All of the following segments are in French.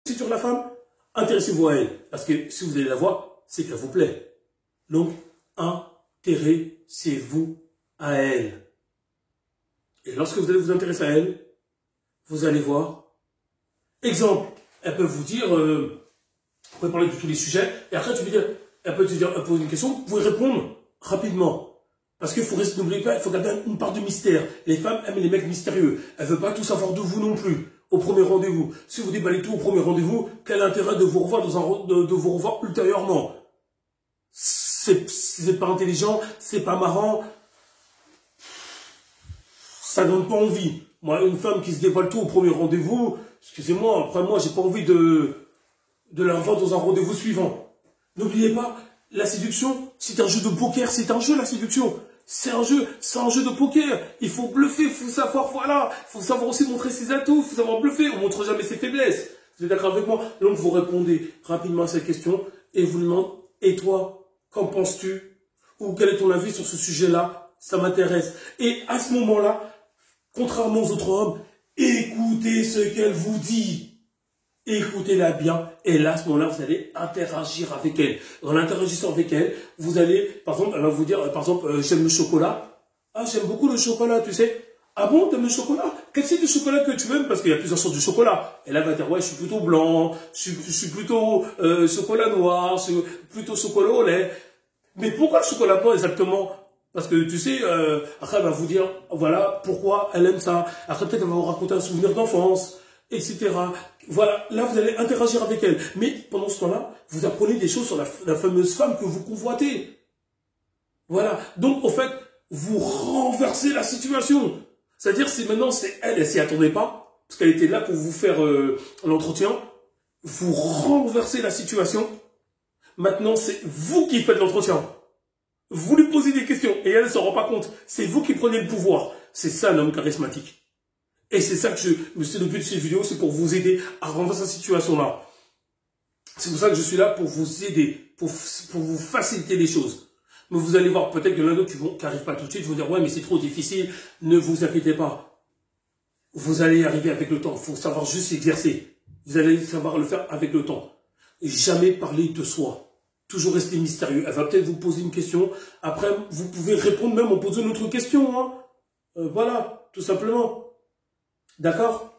séduire la femme, intéressez-vous à elle. Parce que si vous allez la voir, c'est qu'elle vous plaît. Donc, intéressez-vous à elle. Et lorsque vous allez vous intéresser à elle, vous allez voir. Exemple, elle peut vous dire, on peut parler de tous les sujets, et après tu peux dire, elle peut te dire, elle pose une question, vous pouvez répondre rapidement. Parce qu'il faut rester, n'oubliez pas, il faut garder une part de mystère. Les femmes aiment les mecs mystérieux. Elles ne veulent pas tout savoir de vous non plus, au premier rendez-vous. Si vous déballez tout au premier rendez-vous, quel intérêt de vous revoir de vous revoir ultérieurement? C'est pas intelligent, c'est pas marrant, ça donne pas envie. Moi, une femme qui se dévoile tout au premier rendez-vous, excusez-moi, après moi, j'ai pas envie de la revoir dans un rendez-vous suivant. N'oubliez pas, la séduction, c'est un jeu de poker, c'est un jeu la séduction. C'est un jeu de poker. Il faut bluffer, il faut savoir, voilà. Il faut savoir aussi montrer ses atouts, il faut savoir bluffer, on montre jamais ses faiblesses. Vous êtes d'accord avec moi? Donc vous répondez rapidement à cette question et vous demandez, et toi, qu'en penses-tu? Ou quel est ton avis sur ce sujet-là? Ça m'intéresse. Et à ce moment-là, contrairement aux autres hommes, écoutez ce qu'elle vous dit. Écoutez-la bien, et là, à ce moment-là, vous allez interagir avec elle. En interagissant avec elle, vous allez, par exemple, elle va vous dire, par exemple, j'aime le chocolat. Ah, j'aime beaucoup le chocolat, tu sais. Ah bon, t'aimes le chocolat? Quel type de chocolat que tu aimes? Parce qu'il y a plusieurs sortes de chocolat. Et là, elle va dire, ouais, je suis plutôt blanc, je suis plutôt chocolat noir, je suis plutôt chocolat au lait. Mais pourquoi le chocolat blanc exactement? Parce que tu sais, après, elle va vous dire, voilà, pourquoi elle aime ça. Après, peut-être, elle va vous raconter un souvenir d'enfance, etc. Voilà, là, vous allez interagir avec elle. Mais pendant ce temps-là, vous apprenez des choses sur la fameuse femme que vous convoitez. Voilà. Donc, en fait, vous renversez la situation. C'est-à-dire, si maintenant, c'est elle s'y attendait pas, parce qu'elle était là pour vous faire l'entretien, vous renversez la situation. Maintenant, c'est vous qui faites l'entretien. Vous lui posez des questions et elle ne s'en rend pas compte. C'est vous qui prenez le pouvoir. C'est ça, l'homme charismatique. Et c'est ça que c'est le but de cette vidéo, c'est pour vous aider à renverser cette situation-là. C'est pour ça que je suis là pour vous aider, pour vous faciliter les choses. Mais vous allez voir, peut-être que l'un d'autres qui n'arrive pas tout de suite, vont dire, ouais, mais c'est trop difficile, ne vous inquiétez pas. Vous allez y arriver avec le temps. Il faut savoir juste s'exercer. Vous allez savoir le faire avec le temps. Et jamais parler de soi. Toujours rester mystérieux. Elle va peut-être vous poser une question. Après, vous pouvez répondre même en posant une autre question. Hein. Voilà, tout simplement. D'accord?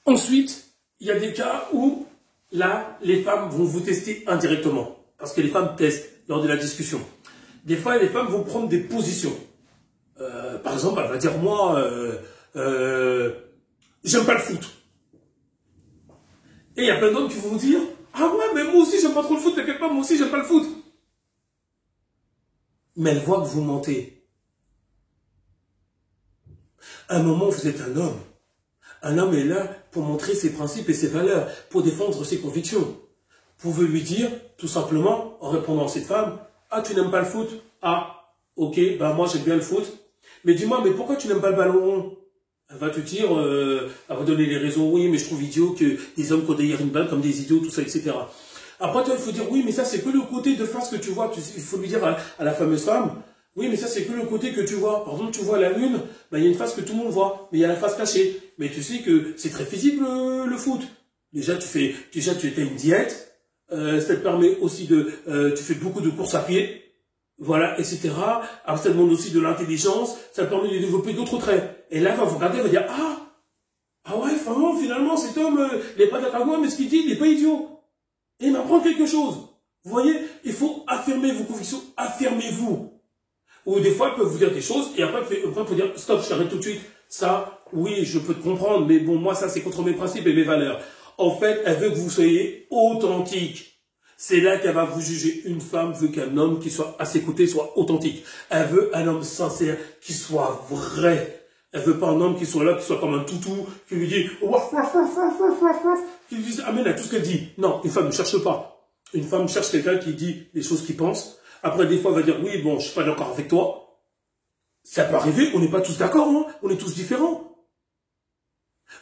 Ensuite, il y a des cas où, là, les femmes vont vous tester indirectement. Parce que les femmes testent lors de la discussion. Des fois, les femmes vont prendre des positions. Par exemple, elle va dire, moi, j'aime pas le foot. Et il y a plein d'hommes qui vont vous dire, ah ouais, mais moi aussi, j'aime pas trop le foot, t'inquiète pas, moi aussi, j'aime pas le foot. Mais elle voit que vous mentez. À un moment, vous êtes un homme. Un homme est là pour montrer ses principes et ses valeurs, pour défendre ses convictions. Vous pouvez lui dire, tout simplement, en répondant à cette femme, ah, tu n'aimes pas le foot? Ah, ok, bah moi j'aime bien le foot. Mais dis-moi, mais pourquoi tu n'aimes pas le ballon rond? Elle va te dire, elle va donner les raisons, oui, mais je trouve idiot que des hommes courent derrière une balle comme des idiots, tout ça, etc. Après, toi, il faut dire, oui, mais ça, c'est que le côté de face que tu vois. Il faut lui dire à la fameuse femme, oui, mais ça, c'est que le côté que tu vois. Par exemple, tu vois la lune, ben, il y a une face que tout le monde voit, mais il y a la face cachée. Mais tu sais que c'est très physique, le foot. Déjà, tu étais une diète, ça te permet aussi tu fais beaucoup de courses à pied. Voilà, etc. Après, ça demande aussi de l'intelligence, ça permet de développer d'autres traits. Et là, elle va vous regarder, elle va dire, ah ouais, finalement, cet homme, il n'est pas d'accord avec moi, mais ce qu'il dit, il n'est pas idiot. Et il m'apprend quelque chose. Vous voyez, il faut affirmer vos convictions, affirmez-vous. Ou des fois, elle peut vous dire des choses, et après, elle peut dire, stop, je t'arrête tout de suite. Ça, oui, je peux te comprendre, mais bon, moi, ça, c'est contre mes principes et mes valeurs. En fait, elle veut que vous soyez authentique. C'est là qu'elle va vous juger. Une femme veut qu'un homme qui soit à ses côtés soit authentique. Elle veut un homme sincère, qui soit vrai. Elle veut pas un homme qui soit là, qui soit comme un toutou, qui lui dit, qui lui dise amen à tout ce qu'elle dit. Non, une femme ne cherche pas. Une femme cherche quelqu'un qui dit les choses qu'il pense. Après, des fois, elle va dire, oui, bon, je suis pas d'accord avec toi. Ça peut arriver, on n'est pas tous d'accord, hein, on est tous différents.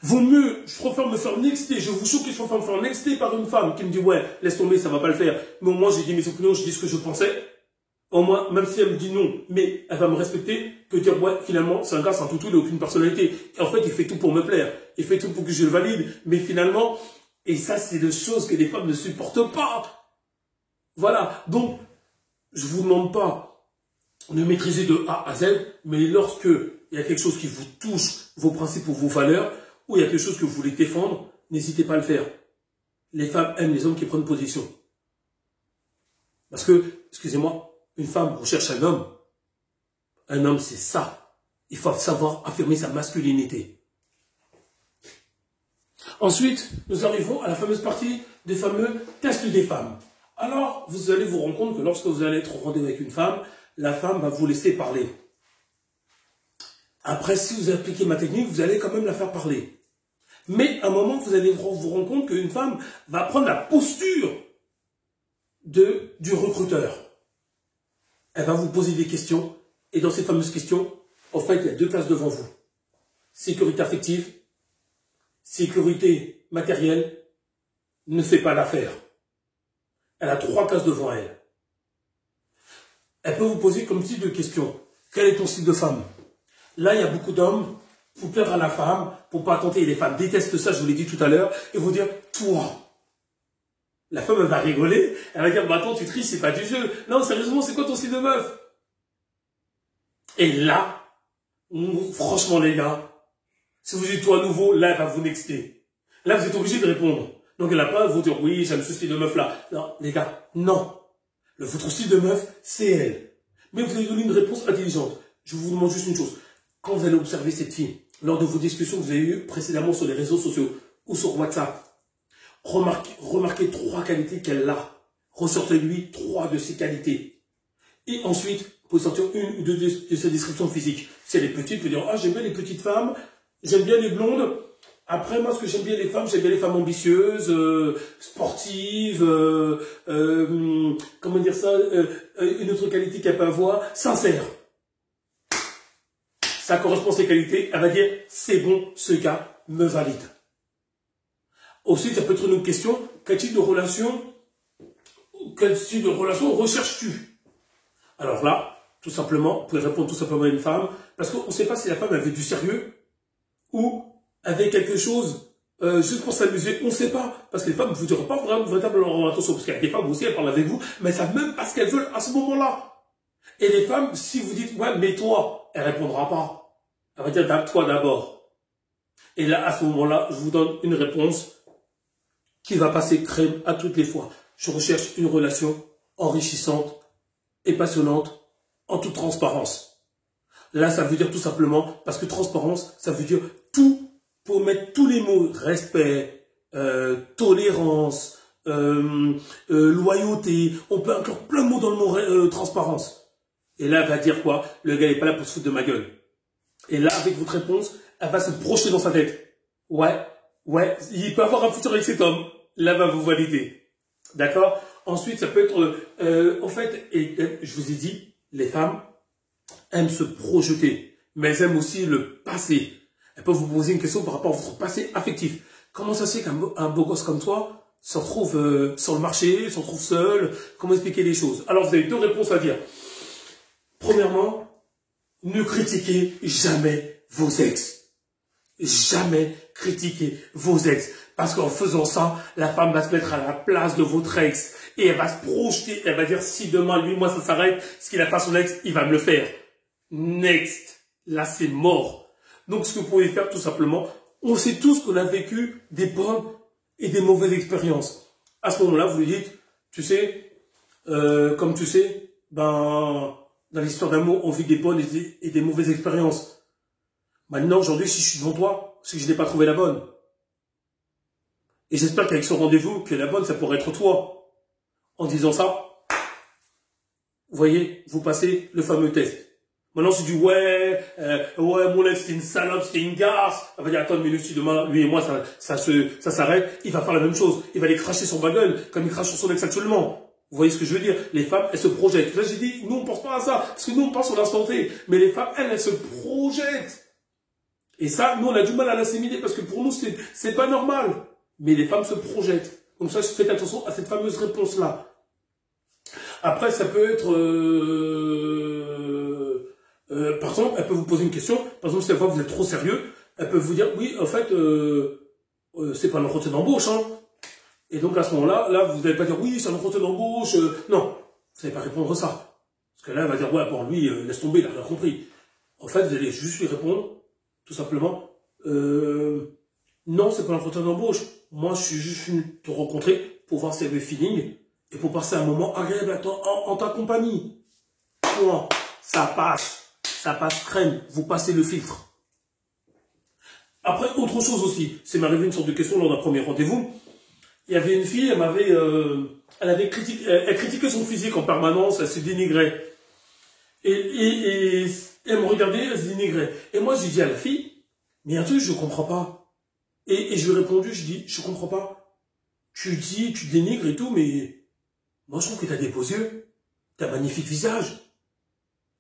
Vaut mieux, je préfère me faire nexter, je vous choque que je préfère me faire nexter par une femme qui me dit, ouais, laisse tomber, ça va pas le faire. Mais au moins, j'ai dit mes opinions, je dis ce que je pensais. Au moins, même si elle me dit non, mais elle va me respecter, peut dire, ouais, finalement, c'est un gars, c'est un toutou, il n'a aucune personnalité. Et en fait, il fait tout pour me plaire. Il fait tout pour que je le valide. Mais finalement, et ça, c'est des choses que les femmes ne supportent pas. Voilà. Donc, je vous demande pas de maîtriser de A à Z, mais lorsque il y a quelque chose qui vous touche, vos principes ou vos valeurs, ou il y a quelque chose que vous voulez défendre, n'hésitez pas à le faire. Les femmes aiment les hommes qui prennent position. Parce que, excusez-moi, une femme recherche un homme. Un homme, c'est ça. Il faut savoir affirmer sa masculinité. Ensuite, nous arrivons à la fameuse partie des fameux tests des femmes. Alors, vous allez vous rendre compte que lorsque vous allez être au rendez-vous avec une femme, la femme va vous laisser parler. Après, si vous appliquez ma technique, vous allez quand même la faire parler. Mais à un moment, vous allez vous rendre compte qu'une femme va prendre la posture du recruteur. Elle va vous poser des questions, et dans ces fameuses questions, en fait, il y a 2 cases devant vous. Sécurité affective, sécurité matérielle, ne fait pas l'affaire. Elle a 3 cases devant elle. Elle peut vous poser comme type de question. Quel est ton style de femme? Là, il y a beaucoup d'hommes, pour plaire à la femme, pour pas tenter. Les femmes détestent ça, je vous l'ai dit tout à l'heure, et vous dire, toi. La femme, elle va rigoler, elle va dire, bah attends, tu triches, c'est pas du jeu. Non, sérieusement, c'est quoi ton style de meuf? Et là, franchement, les gars, si vous dites toi nouveau, là, elle va vous nexter. Là, vous êtes obligé de répondre. Donc, elle n'a pas à vous dire, oui, j'aime ce style de meuf-là. Non, les gars, non. Votre style de meuf, c'est elle. Mais vous allez donner une réponse intelligente. Je vous demande juste une chose. Quand vous allez observer cette fille, lors de vos discussions que vous avez eues précédemment sur les réseaux sociaux ou sur WhatsApp, remarquez 3 qualités qu'elle a. Ressortez-lui 3 de ses qualités. Et ensuite, vous pouvez sortir 1 ou 2 de ses descriptions physiques. Si elle est petite, vous pouvez dire, ah, j'aime bien les petites femmes, j'aime bien les blondes. Après, moi, ce que j'aime bien les femmes ambitieuses, sportives, comment dire ça, une autre qualité qu'elle peut avoir, sincère. Ça correspond à ses qualités, elle va dire, c'est bon, ce gars me valide. Aussi, ça peut être une autre question, quel type de relation recherches-tu? Alors là, tout simplement, vous pouvez répondre tout simplement à une femme, parce qu'on ne sait pas si la femme avait du sérieux, ou avait quelque chose juste pour s'amuser, on ne sait pas. Parce que les femmes ne vous diront pas vraiment véritablement attention, parce qu'il y a des femmes aussi, elles parlent avec vous, mais elles savent même pas ce qu'elles veulent à ce moment-là. Et les femmes, si vous dites, ouais, mais toi, elle répondra pas. Elle va dire, toi d'abord. Et là, à ce moment-là, je vous donne une réponse qui va passer crème à toutes les fois. Je recherche une relation enrichissante et passionnante en toute transparence. Là, ça veut dire tout simplement, parce que transparence, ça veut dire tout, pour mettre tous les mots, respect, tolérance, loyauté, on peut inclure plein de mots dans le mot transparence. Et là, elle va dire quoi? Le gars n'est pas là pour se foutre de ma gueule. Et là, avec votre réponse, elle va se projeter dans sa tête. Ouais, il peut avoir un futur avec cet homme. Là, va vous valider. D'accord? Ensuite, ça peut être, en fait, et je vous ai dit, les femmes aiment se projeter, mais elles aiment aussi le passé. Elles peuvent vous poser une question par rapport à votre passé affectif. Comment ça se fait qu'un beau gosse comme toi se retrouve sur le marché, se retrouve seul? Comment expliquer les choses? Alors, vous avez 2 réponses à dire. Premièrement, ne critiquez jamais vos ex. Jamais critiquez vos ex. Parce qu'en faisant ça, la femme va se mettre à la place de votre ex. Et elle va se projeter. Elle va dire, si demain, lui, moi, ça s'arrête, ce qu'il a fait à son ex, il va me le faire. Next. Là, c'est mort. Donc, ce que vous pouvez faire, tout simplement, on sait tous qu'on a vécu des bonnes et des mauvaises expériences. À ce moment-là, vous lui dites, tu sais, comme tu sais, ben, dans l'histoire d'amour, on vit des bonnes et des mauvaises expériences. Maintenant, aujourd'hui, si je suis devant toi, c'est que je n'ai pas trouvé la bonne. Et j'espère qu'avec ce rendez-vous, que la bonne, ça pourrait être toi. En disant ça, vous voyez, vous passez le fameux test. Maintenant, si tu dis, ouais, mon ex, c'était une salope, c'était une garce. Elle va dire, attends une minute, si demain, lui et moi, ça s'arrête, il va faire la même chose. Il va aller cracher sur ma gueule, comme il crache sur son ex actuellement. Vous voyez ce que je veux dire? Les femmes, elles se projettent. Là, j'ai dit, nous, on pense pas à ça. Parce que nous, on pense au l'instant T. Mais les femmes, elles se projettent. Et ça, nous, on a du mal à l'assimiler parce que pour nous, c'est pas normal. Mais les femmes se projettent. Donc ça, faites attention à cette fameuse réponse-là. Après, ça peut être... par exemple, elle peut vous poser une question. Par exemple, si elle voit que vous êtes trop sérieux, elle peut vous dire, oui, en fait, c'est pas un entretien d'embauche, hein. Et donc, à ce moment-là, là, vous n'allez pas dire, oui, c'est un entretien d'embauche. Non, vous n'allez pas répondre ça. Parce que là, elle va dire, ouais, bon, lui, laisse tomber, il a rien compris. En fait, vous allez juste lui répondre, tout simplement, non, c'est pas un entretien d'embauche. Moi, je suis juste venu te rencontrer pour voir si elle avait feeling et pour passer un moment agréable en ta compagnie. Point. Ça passe crème. Vous passez le filtre. Après, autre chose aussi, c'est m'arrivé une sorte de question lors d'un premier rendez-vous. Il y avait une fille, elle critiquait son physique en permanence, elle se dénigrait. Et elle me regardait, elle se dénigrait. Et moi, j'ai dit à la fille, mais il y a un truc, je comprends pas. Et je lui ai répondu, je dis, je comprends pas. Tu dis, tu dénigres et tout, mais moi, je trouve que t'as des beaux yeux. T'as un magnifique visage.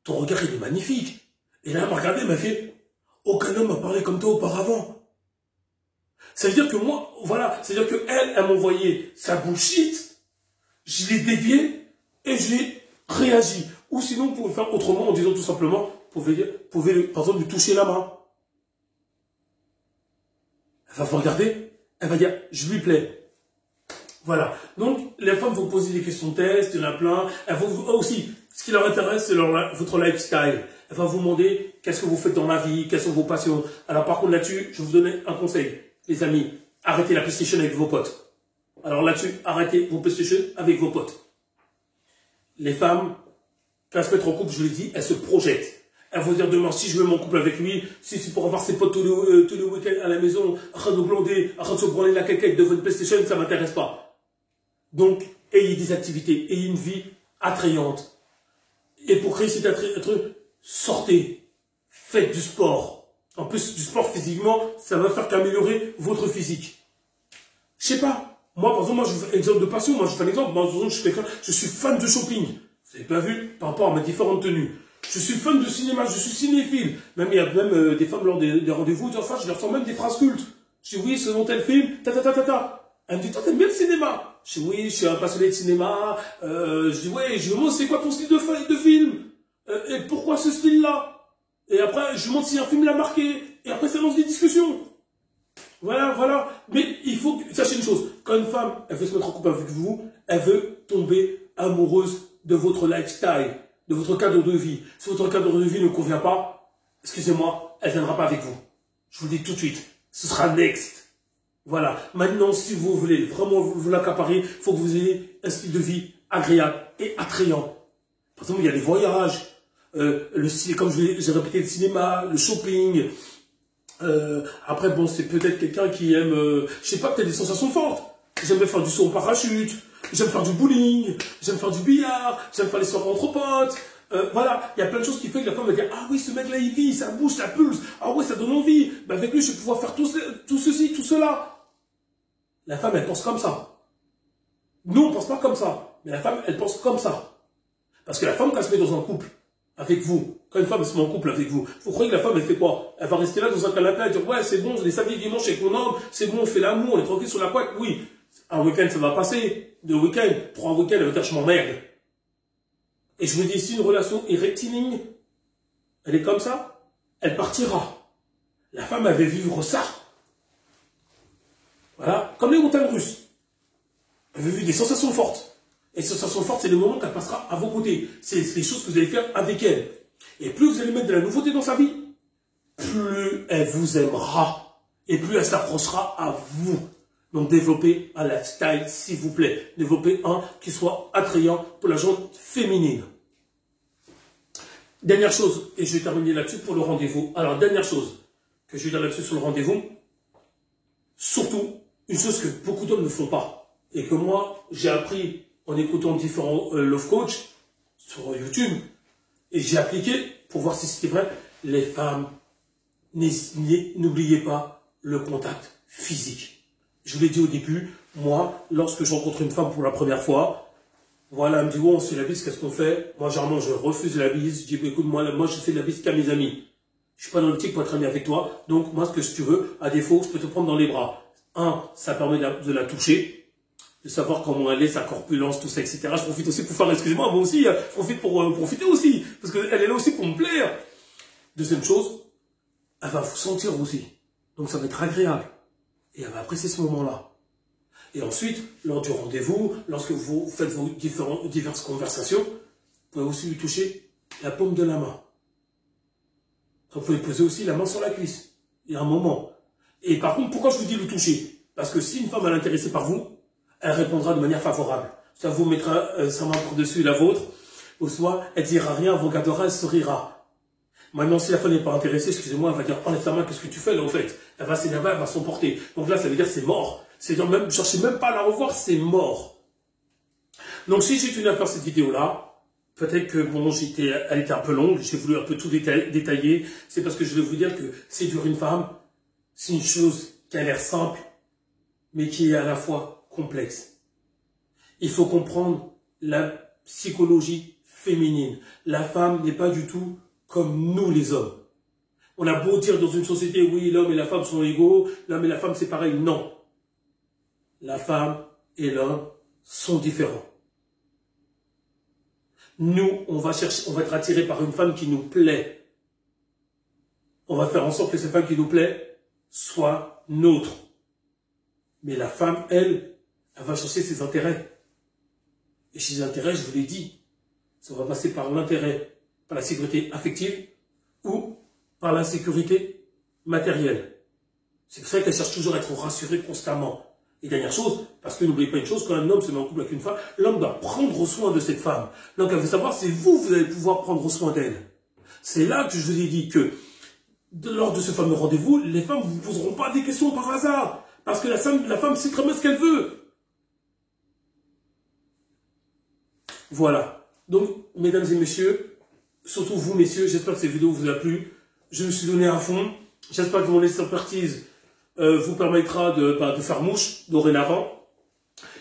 Ton regard, il est magnifique. Et là, elle m'a regardé, elle m'a fait, aucun homme m'a parlé comme toi auparavant. Ça veut dire que moi, voilà, c'est-à-dire que elle m'envoyait sa bullshit, je l'ai dévié et j'ai réagi. Ou sinon, vous pouvez faire autrement en disant tout simplement, vous pouvez par exemple, lui toucher la main. Elle va vous regarder, elle va dire, je lui plais. Voilà. Donc, les femmes vont poser des questions test, il y en a plein. Elles vont aussi, ce qui leur intéresse, c'est votre lifestyle. Elle va vous demander, qu'est-ce que vous faites dans la vie, quelles sont vos passions. Alors, par contre, là-dessus, je vais vous donner un conseil. Les amis, arrêtez la PlayStation avec vos potes. Alors là-dessus, arrêtez vos PlayStation avec vos potes. Les femmes, quand elles se mettent en couple, je vous l'ai dit, elles se projettent. Elles vont dire demain, si je veux mon couple avec lui, si c'est pour avoir ses potes tous les week-ends à la maison, en train de glander, en train de se branler la caquette devant une PlayStation, ça ne m'intéresse pas. Donc, ayez des activités, ayez une vie attrayante. Et pour créer cet attrait, sortez, faites du sport. En plus, du sport physiquement, ça va faire qu'améliorer votre physique. Je sais pas. Moi, par exemple, moi, je fais un exemple de passion. Moi, je fais un exemple. Moi, je suis fan de shopping. Vous avez pas vu? Par rapport à mes différentes tenues. Je suis fan de cinéma. Je suis cinéphile. Même, il y a même des femmes lors des rendez-vous. Enfin, je leur sors même des phrases cultes. Je dis oui, selon tel film, Elle me dit, toi, t'aimes bien le cinéma? Je dis oui, je suis un passionné de cinéma. Je dis ouais, je lui demande c'est quoi ton style de film? Et pourquoi ce style-là? Et après, je lui demande si un film l'a marqué. Et après, ça lance des discussions. Voilà, voilà. Mais il faut que... Sachez une chose. Quand une femme, elle veut se mettre en couple avec vous, elle veut tomber amoureuse de votre lifestyle, de votre cadre de vie. Si votre cadre de vie ne convient pas, excusez-moi, elle ne viendra pas avec vous. Je vous le dis tout de suite. Ce sera next. Voilà. Maintenant, si vous voulez vraiment vous l'accaparer, il faut que vous ayez un style de vie agréable et attrayant. Par exemple, il y a les voyages, comme j'ai répété, le cinéma, le shopping. Après, bon, c'est peut-être quelqu'un qui aime, je sais pas, peut-être des sensations fortes. J'aime faire du saut en parachute, j'aime faire du bowling, j'aime faire du billard, j'aime faire les soirées entre potes. Voilà, il y a plein de choses qui font que la femme va dire, ah oui, ce mec-là, il vit, ça bouge, ça pulse, ah ouais, ça donne envie. Ben, avec lui, je vais pouvoir faire tout ceci, tout cela. La femme, elle pense comme ça. Nous, on pense pas comme ça. Mais la femme, elle pense comme ça. Parce que la femme, quand elle se met dans un couple avec vous, quand une femme se met en couple avec vous, vous croyez que la femme, elle fait quoi? Elle va rester là dans un canapé et dire, ouais, c'est bon, les samedis, dimanche avec mon homme, c'est bon, on fait l'amour, on est tranquille sur la couette. Oui, un week-end, ça va passer. 2 week-ends, pour un week-end, elle va dire, je m'emmerde. Et je vous dis, si une relation est rectiligne, elle est comme ça, elle partira. La femme, elle va vivre ça. Voilà, comme les montagnes russes. Elle veut vivre des sensations fortes. Et ces sensations fortes, c'est les moments qu'elle passera à vos côtés. C'est les choses que vous allez faire avec elle. Et plus vous allez mettre de la nouveauté dans sa vie, plus elle vous aimera. Et plus elle s'approchera à vous. Donc développez un lifestyle, s'il vous plaît. Développez un qui soit attrayant pour la gente féminine. Dernière chose, et je vais terminer là-dessus pour le rendez-vous. Alors, dernière chose que je vais dire là-dessus sur le rendez-vous. Surtout, une chose que beaucoup d'hommes ne font pas. Et que moi, j'ai appris en écoutant différents love coach sur YouTube. Et j'ai appliqué pour voir si c'était vrai. Les femmes, n'oubliez pas le contact physique. Je vous l'ai dit au début, moi, lorsque je rencontre une femme pour la première fois, voilà, elle me dit, oh, on se fait la bise, qu'est-ce qu'on fait? Moi, généralement, je refuse la bise. Je dis, écoute, moi, je fais la bise qu'à mes amis. Je suis pas dans l'optique pour être ami avec toi. Donc, moi, ce que si tu veux, à défaut, je peux te prendre dans les bras. 1, ça permet de la toucher. de savoir comment elle est, sa corpulence, tout ça, etc. Je profite aussi pour faire, excusez-moi, moi aussi, je profite pour profiter aussi, parce qu'elle est là aussi pour me plaire. Deuxième chose, elle va vous sentir aussi. Donc ça va être agréable. Et elle va apprécier ce moment-là. Et ensuite, lors du rendez-vous, lorsque vous faites vos diverses conversations, vous pouvez aussi lui toucher la paume de la main. Vous pouvez poser aussi la main sur la cuisse. Il y a un moment. Et par contre, pourquoi je vous dis le toucher? Parce que si une femme est intéressée par vous, elle répondra de manière favorable. Ça vous mettra sa main par-dessus la vôtre, ou soit elle dira rien, vous regardera, elle sourira. Maintenant, si la femme n'est pas intéressée, excusez-moi, elle va dire enlève ta main, qu'est-ce que tu fais là en fait? Elle va s'énerver, elle va s'emporter. Donc là, ça veut dire c'est mort. C'est-à-dire même, cherchez même pas à la revoir, c'est mort. Donc si j'ai tenu à faire cette vidéo-là, peut-être que bon, elle était un peu longue, j'ai voulu un peu tout détailler. C'est parce que je vais vous dire que séduire une femme, c'est une chose qui a l'air simple, mais qui est à la fois complexe. Il faut comprendre la psychologie féminine. La femme n'est pas du tout comme nous les hommes. On a beau dire dans une société, oui, l'homme et la femme sont égaux, l'homme et la femme c'est pareil. Non. La femme et l'homme sont différents. Nous, on va être attiré par une femme qui nous plaît. On va faire en sorte que cette femme qui nous plaît soit nôtre. Mais la femme, elle va chercher ses intérêts. Et ses intérêts, je vous l'ai dit, ça va passer par l'intérêt, par la sécurité affective ou par la sécurité matérielle. C'est pour ça qu'elle cherche toujours à être rassurée constamment. Et dernière chose, parce que n'oubliez pas une chose, quand un homme se met en couple avec une femme, l'homme doit prendre soin de cette femme. Donc elle veut savoir, c'est vous allez pouvoir prendre soin d'elle. C'est là que je vous ai dit que, lors de ce fameux rendez-vous, les femmes ne vous poseront pas des questions par hasard. Parce que la femme sait très bien ce qu'elle veut. Voilà. Donc, mesdames et messieurs, surtout vous, messieurs, j'espère que cette vidéo vous a plu. Je me suis donné à fond. J'espère que mon expertise vous permettra de faire mouche dorénavant.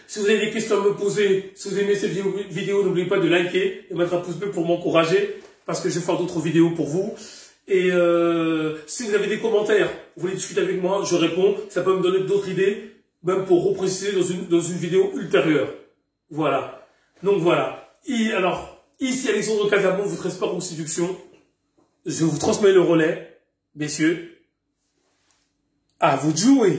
Si vous avez des questions à me poser, si vous aimez cette vidéo, n'oubliez pas de liker et mettre un pouce bleu pour m'encourager, parce que je vais faire d'autres vidéos pour vous. Et si vous avez des commentaires, vous voulez discuter avec moi, je réponds. Ça peut me donner d'autres idées, même pour repréciser dans une vidéo ultérieure. Voilà. Donc voilà. Et alors, ici Alexandre Casabon, votre expert en séduction. Je vous transmets le relais, messieurs. À vous de jouer.